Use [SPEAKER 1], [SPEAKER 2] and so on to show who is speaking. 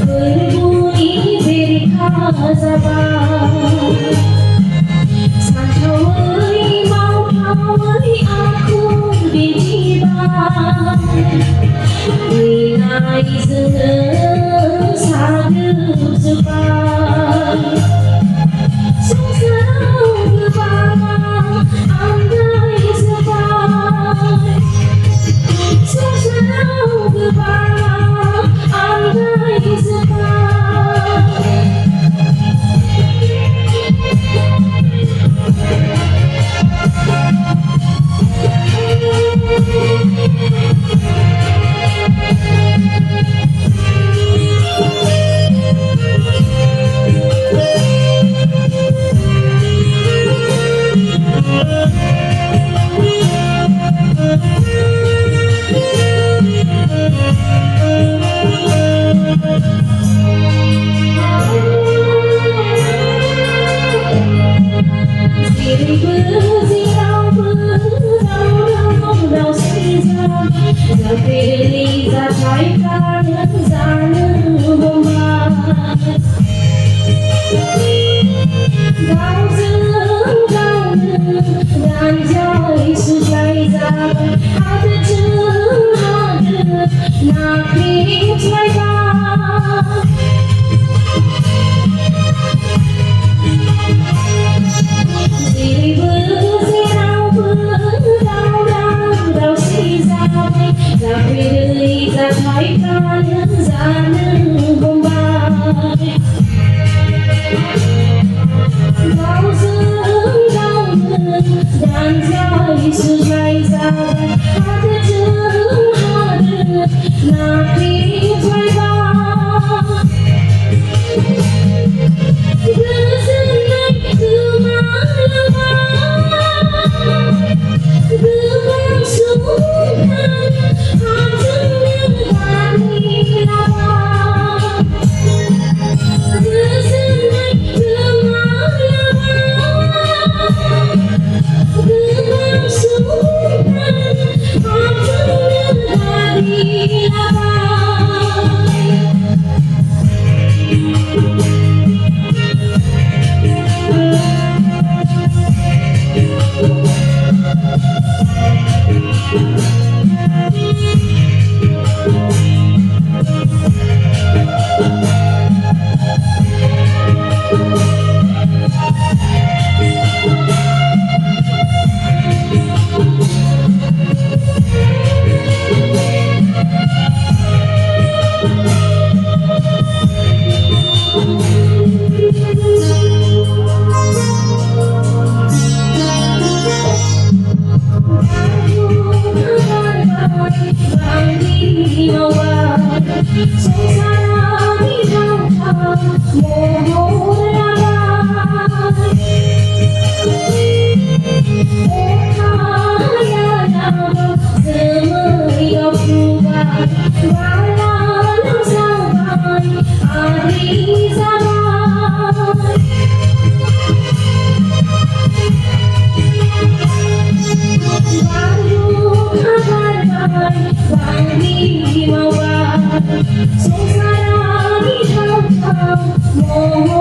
[SPEAKER 1] Người vui về khá ra ba sàn thâu ơi mau thâu ơi aku di jiwa người này dừng xa được sebar sông sâu ke bawah andai sebar sông sâu ke bawah andai sebar Pilih sampaikan zangan rumah Kau sengkau dan jauh sujai zaman Ada ada nak dicaikan Diri bersirau berdau si zaman Tapi diri sampaikan zangan rumah Kau sengkau dan jauh sujai zaman Ada nak dicaikan Bersenang kemalaman Berpangsungan hati yang kami lawan Bersenang kemalaman Berpangsungan hati yang kami lawan Oh